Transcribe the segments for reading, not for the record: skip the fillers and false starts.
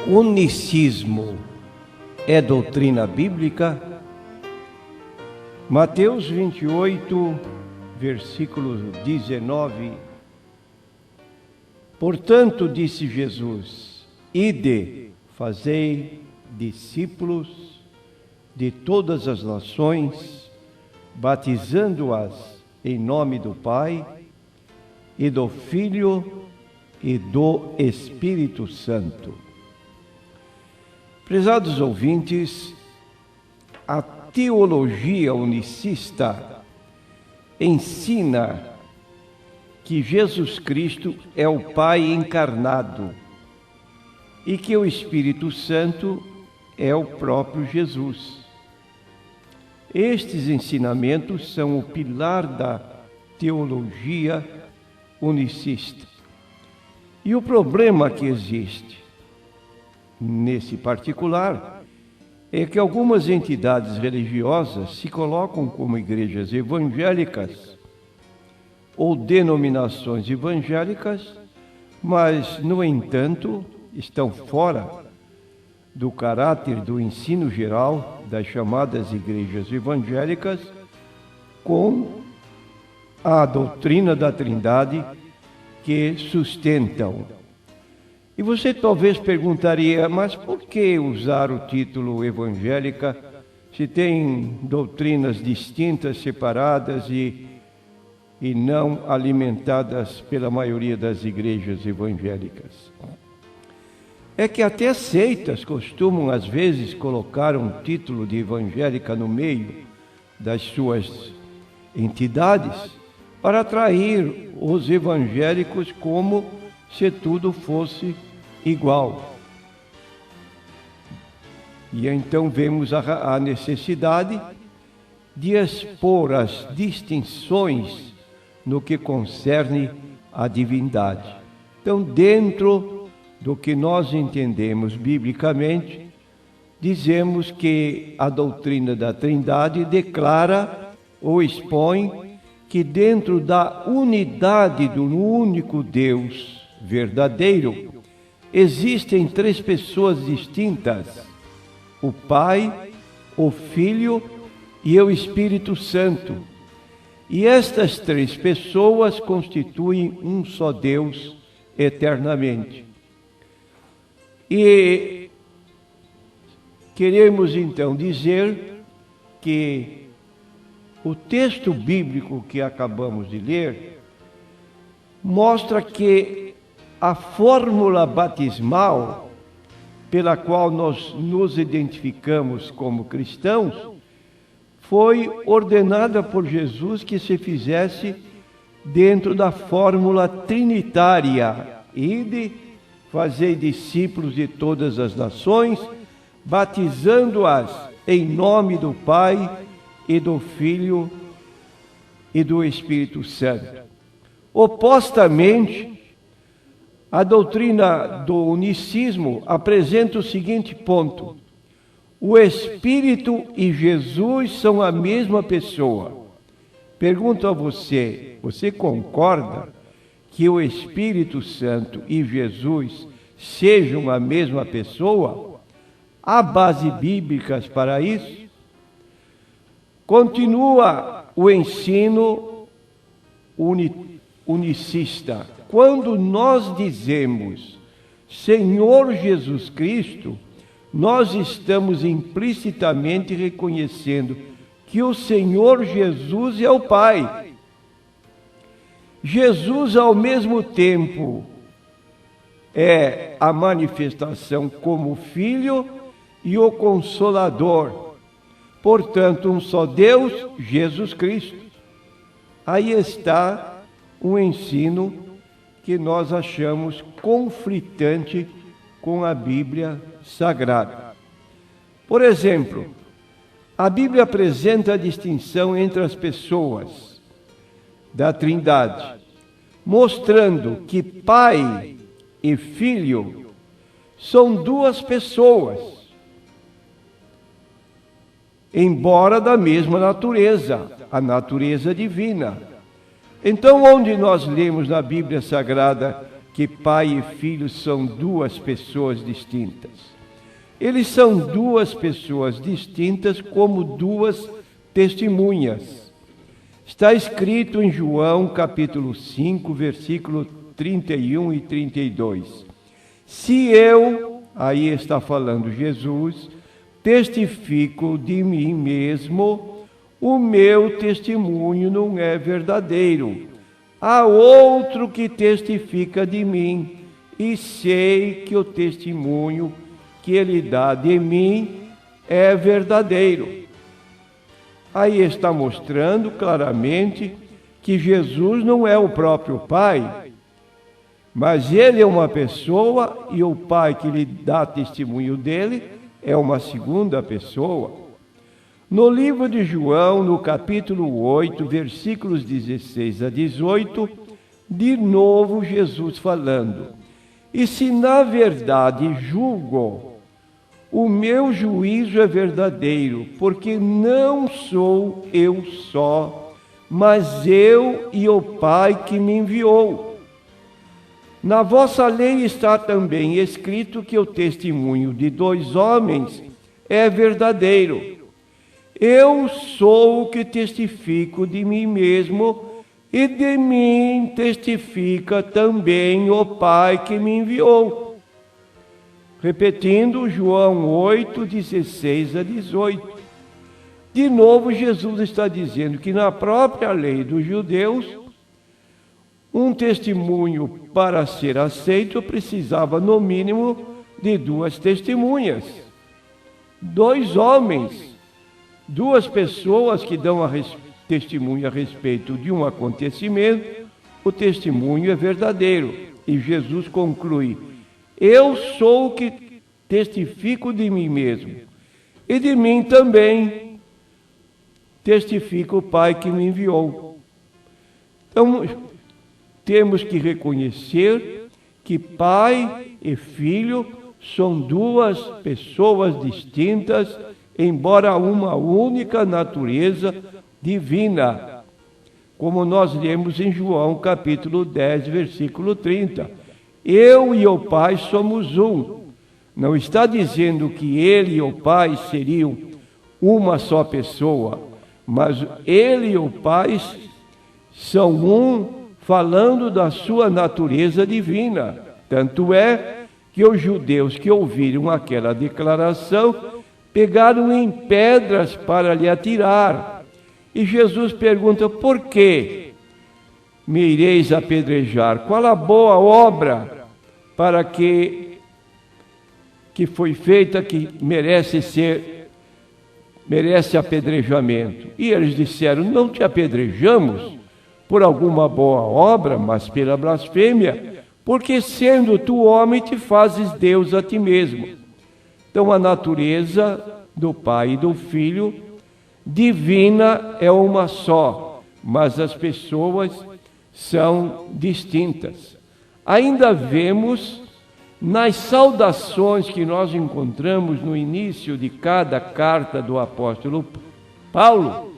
Unicismo é doutrina bíblica? Mateus 28, versículo 19. Portanto, disse Jesus: Ide, fazei discípulos de todas as nações, batizando-as em nome do Pai, e do Filho e do Espírito Santo. Prezados ouvintes, a teologia unicista ensina que Jesus Cristo é o Pai encarnado e que o Espírito Santo é o próprio Jesus. Estes ensinamentos são o pilar da teologia unicista. E o problema que existe nesse particular é que algumas entidades religiosas se colocam como igrejas evangélicas ou denominações evangélicas, mas, no entanto, estão fora do caráter do ensino geral das chamadas igrejas evangélicas, com a doutrina da Trindade que sustentam. E você talvez perguntaria, mas por que usar o título evangélica se tem doutrinas distintas, separadas e não alimentadas pela maioria das igrejas evangélicas? É que até seitas costumam, às vezes, colocar um título de evangélica no meio das suas entidades para atrair os evangélicos como se tudo fosse igual. E então vemos a necessidade de expor as distinções no que concerne à divindade. Então, dentro do que nós entendemos biblicamente, dizemos que a doutrina da Trindade declara ou expõe que dentro da unidade do único Deus verdadeiro, existem três pessoas distintas: o Pai, o Filho e o Espírito Santo. E estas três pessoas constituem um só Deus eternamente. E queremos então dizer que o texto bíblico que acabamos de ler mostra que a fórmula batismal pela qual nós nos identificamos como cristãos foi ordenada por Jesus que se fizesse dentro da fórmula trinitária: Ide, fazei discípulos de todas as nações, batizando-as em nome do Pai e do Filho e do Espírito Santo. Opostamente, a doutrina do unicismo apresenta o seguinte ponto: o Espírito e Jesus são a mesma pessoa. Pergunto a você, você concorda que o Espírito Santo e Jesus sejam a mesma pessoa? Há bases bíblicas para isso? Continua o ensino unicista. Quando nós dizemos Senhor Jesus Cristo, nós estamos implicitamente reconhecendo que o Senhor Jesus é o Pai. Jesus, ao mesmo tempo, é a manifestação como Filho e o Consolador. Portanto, um só Deus, Jesus Cristo. Aí está um ensino que nós achamos conflitante com a Bíblia Sagrada. Por exemplo, a Bíblia apresenta a distinção entre as pessoas da Trindade, mostrando que Pai e Filho são duas pessoas, embora da mesma natureza, a natureza divina. Então, onde nós lemos na Bíblia Sagrada que pai e filho são duas pessoas distintas. Eles são duas pessoas distintas como duas testemunhas. Está escrito em João capítulo 5, versículo 31 e 32. Se eu, aí está falando Jesus, testifico de mim mesmo, o meu testemunho não é verdadeiro. Há outro que testifica de mim, e sei que o testemunho que ele dá de mim é verdadeiro. Aí está mostrando claramente que Jesus não é o próprio Pai, mas ele é uma pessoa e o Pai que lhe dá testemunho dele é uma segunda pessoa. No livro de João, no capítulo 8, versículos 16 a 18, de novo Jesus falando: e se na verdade julgo, o meu juízo é verdadeiro, porque não sou eu só, mas eu e o Pai que me enviou. Na vossa lei está também escrito que o testemunho de dois homens é verdadeiro. Eu sou o que testifico de mim mesmo, e de mim testifica também o Pai que me enviou. Repetindo, João 8, 16 a 18. De novo, Jesus está dizendo que na própria lei dos judeus, um testemunho para ser aceito precisava, no mínimo, de duas testemunhas. Dois homens, duas pessoas que dão testemunho a respeito de um acontecimento, o testemunho é verdadeiro. E Jesus conclui: eu sou o que testifico de mim mesmo, e de mim também testifica o Pai que me enviou. Então, temos que reconhecer que Pai e Filho são duas pessoas distintas, embora uma única natureza divina, como nós lemos em João capítulo 10, versículo 30. Eu e o Pai somos um. Não está dizendo que ele e o Pai seriam uma só pessoa, mas ele e o Pai são um, falando da sua natureza divina. Tanto é que os judeus que ouviram aquela declaração pegaram em pedras para lhe atirar. E Jesus pergunta: por que me ireis apedrejar? Qual a boa obra para que foi feita que merece apedrejamento? E eles disseram: não te apedrejamos por alguma boa obra, mas pela blasfêmia, porque sendo tu homem te fazes Deus a ti mesmo. Então a natureza do Pai e do Filho divina é uma só, mas as pessoas são distintas. Ainda vemos nas saudações que nós encontramos no início de cada carta do apóstolo Paulo,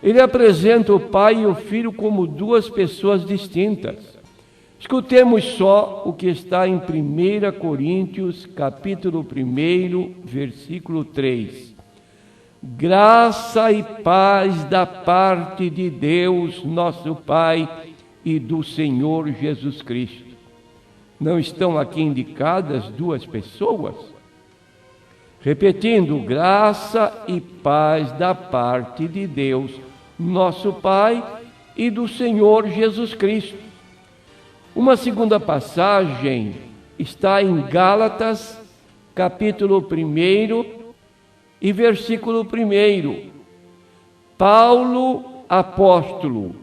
ele apresenta o Pai e o Filho como duas pessoas distintas. Escutemos só o que está em 1 Coríntios, capítulo 1, versículo 3. Graça e paz da parte de Deus, nosso Pai, e do Senhor Jesus Cristo. Não estão aqui indicadas duas pessoas? Repetindo, graça e paz da parte de Deus, nosso Pai, e do Senhor Jesus Cristo. Uma segunda passagem está em Gálatas, capítulo 1 e versículo 1. Paulo, apóstolo,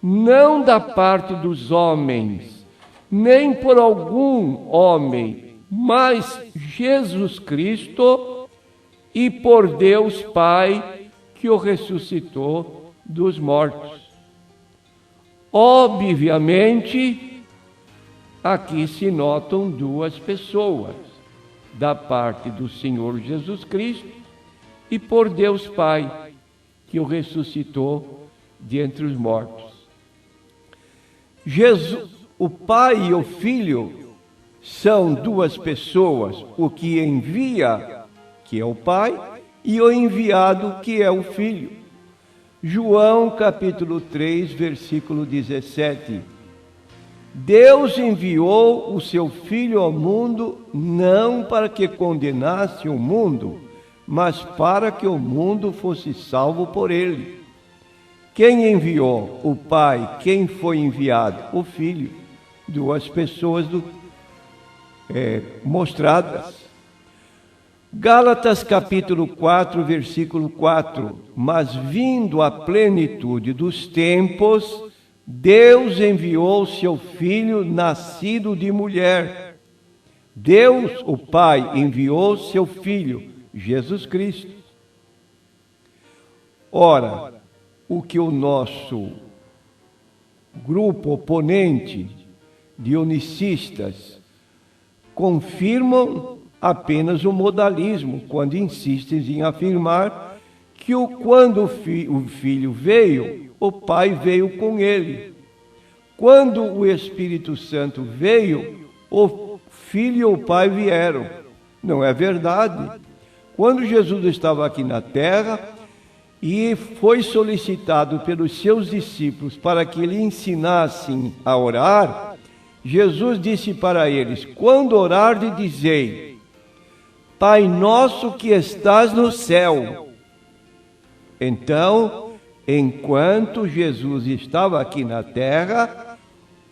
não da parte dos homens, nem por algum homem, mas Jesus Cristo e por Deus Pai, que o ressuscitou dos mortos. Obviamente, aqui se notam duas pessoas, da parte do Senhor Jesus Cristo e por Deus Pai, que o ressuscitou de entre os mortos. O Pai e o Filho são duas pessoas, o que envia, que é o Pai, e o enviado, que é o Filho. João capítulo 3, versículo 17. Deus enviou o seu Filho ao mundo não para que condenasse o mundo, mas para que o mundo fosse salvo por ele. Quem enviou? O Pai. Quem foi enviado? O Filho. Duas pessoas mostradas. Gálatas capítulo 4, versículo 4. Mas vindo a plenitude dos tempos, Deus enviou seu Filho nascido de mulher. Deus, o Pai, enviou seu Filho, Jesus Cristo. Ora, o que o nosso grupo oponente de unicistas confirmam apenas o modalismo, quando insistem em afirmar que quando o Filho veio, o Pai veio com ele. Quando o Espírito Santo veio, o Filho e o Pai vieram. Não é verdade. Quando Jesus estava aqui na terra e foi solicitado pelos seus discípulos para que lhe ensinassem a orar, Jesus disse para eles: quando orardes, dizei: Pai nosso que estás no céu. Então, enquanto Jesus estava aqui na terra,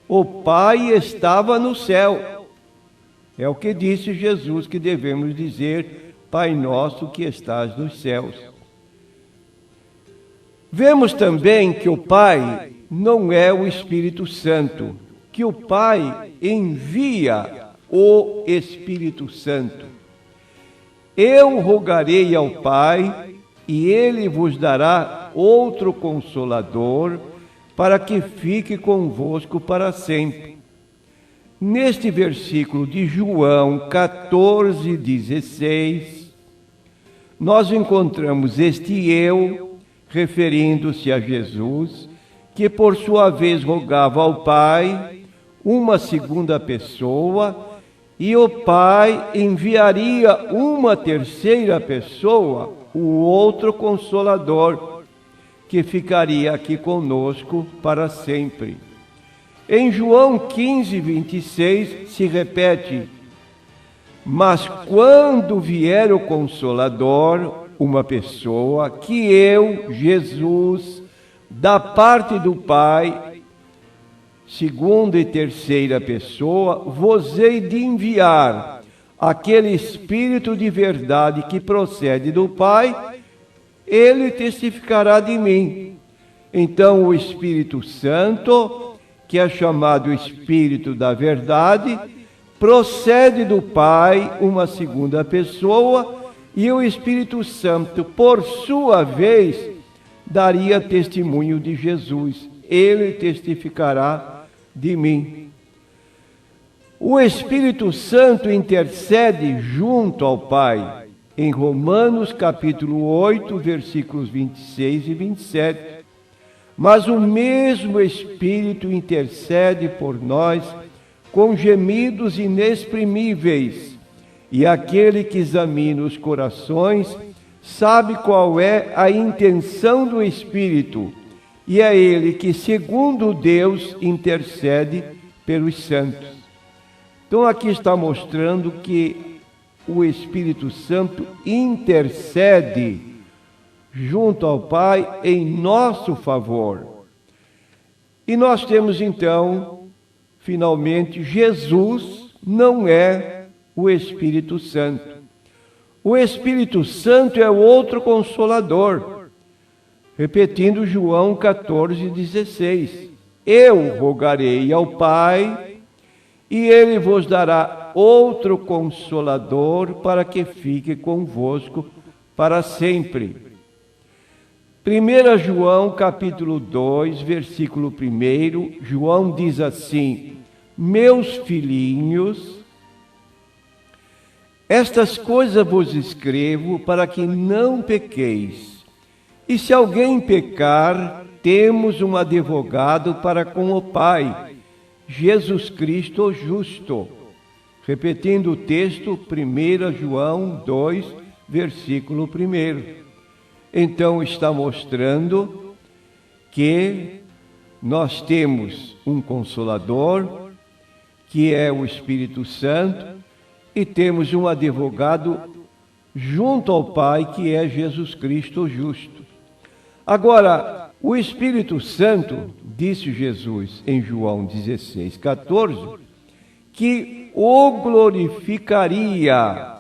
o Pai estava no céu. É o que disse Jesus que devemos dizer: Pai nosso que estás nos céus. Vemos também que o Pai não é o Espírito Santo, que o Pai envia o Espírito Santo. Eu rogarei ao Pai, e Ele vos dará outro Consolador, para que fique convosco para sempre. Neste versículo de João 14, 16, nós encontramos este eu, referindo-se a Jesus, que por sua vez rogava ao Pai uma segunda pessoa, e o Pai enviaria uma terceira pessoa, o outro Consolador, que ficaria aqui conosco para sempre. Em João 15, 26, se repete: mas quando vier o Consolador, uma pessoa que eu, Jesus, da parte do Pai, segunda e terceira pessoa, vos hei de enviar aquele Espírito de verdade que procede do Pai, ele testificará de mim. Então o Espírito Santo, que é chamado Espírito da verdade, procede do Pai, uma segunda pessoa, e o Espírito Santo, por sua vez, daria testemunho de Jesus. Ele testificará de mim. O Espírito Santo intercede junto ao Pai. Em Romanos capítulo 8, versículos 26 e 27. Mas o mesmo Espírito intercede por nós com gemidos inexprimíveis. E aquele que examina os corações sabe qual é a intenção do Espírito, e é ele que, segundo Deus, intercede pelos santos. Então aqui está mostrando que o Espírito Santo intercede junto ao Pai em nosso favor. E nós temos então, finalmente, Jesus não é o Espírito Santo. O Espírito Santo é o outro Consolador. Repetindo João 14, 16. Eu rogarei ao Pai, e Ele vos dará outro Consolador, para que fique convosco para sempre. 1 João capítulo 2, versículo 1, João diz assim: meus filhinhos, estas coisas vos escrevo para que não pequeis. E se alguém pecar, temos um advogado para com o Pai, Jesus Cristo o justo. Repetindo o texto, 1 João 2, versículo 1. Então está mostrando que nós temos um Consolador, que é o Espírito Santo, e temos um advogado junto ao Pai, que é Jesus Cristo o justo. Agora, o Espírito Santo, disse Jesus em João 16, 14, que o glorificaria.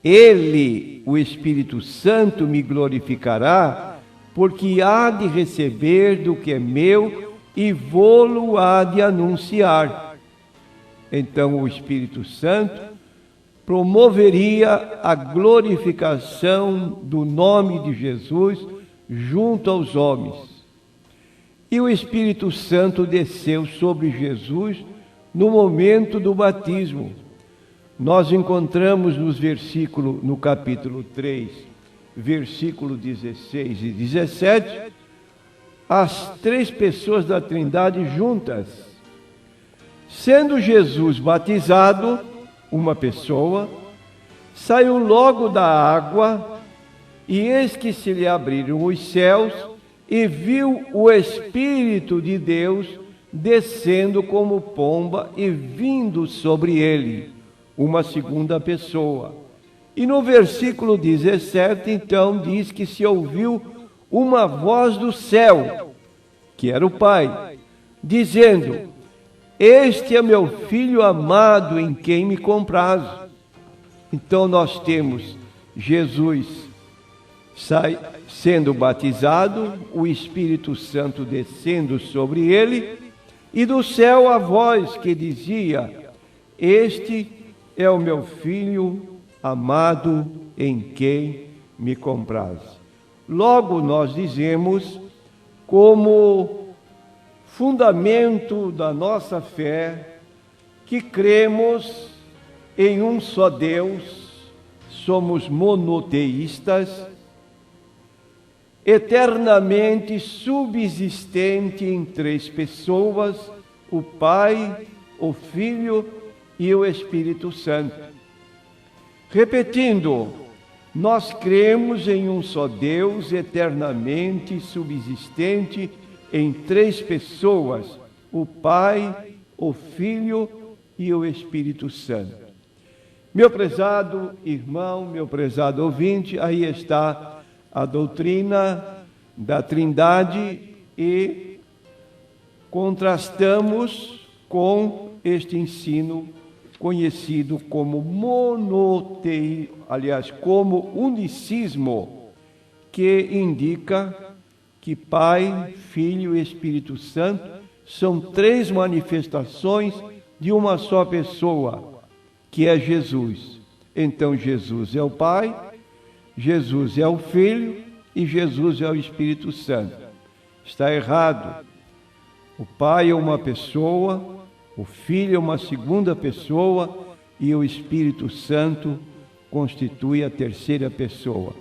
Ele, o Espírito Santo, me glorificará, porque há de receber do que é meu e vô-lo há de anunciar. Então o Espírito Santo promoveria a glorificação do nome de Jesus junto aos homens. E o Espírito Santo desceu sobre Jesus no momento do batismo. Nós encontramos no capítulo 3, versículo 16 e 17, as três pessoas da Trindade juntas. Sendo Jesus batizado, uma pessoa, saiu logo da água, e eis que se lhe abriram os céus, e viu o Espírito de Deus descendo como pomba e vindo sobre ele, uma segunda pessoa. E no versículo 17, então, diz que se ouviu uma voz do céu, que era o Pai, dizendo: Este é meu Filho amado, em quem me comprazo. Então nós temos Jesus sendo batizado, o Espírito Santo descendo sobre ele, e do céu a voz que dizia: Este é o meu Filho amado, em quem me comprazo. Logo nós dizemos, como fundamento da nossa fé, que cremos em um só Deus, somos monoteístas, eternamente subsistente em três pessoas, o Pai, o Filho e o Espírito Santo. Repetindo, nós cremos em um só Deus, eternamente subsistente em três pessoas, o Pai, o Filho e o Espírito Santo. Meu prezado irmão, meu prezado ouvinte, aí está a doutrina da Trindade e contrastamos com este ensino conhecido como como unicismo, que indica que Pai, Filho e Espírito Santo são três manifestações de uma só pessoa, que é Jesus. Então Jesus é o Pai, Jesus é o Filho e Jesus é o Espírito Santo. Está errado. O Pai é uma pessoa, o Filho é uma segunda pessoa e o Espírito Santo constitui a terceira pessoa.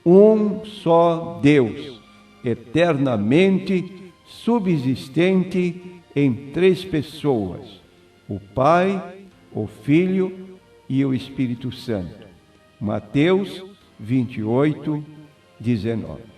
Um só Deus, eternamente subsistente em três pessoas, o Pai, o Filho e o Espírito Santo. Mateus 28, 19.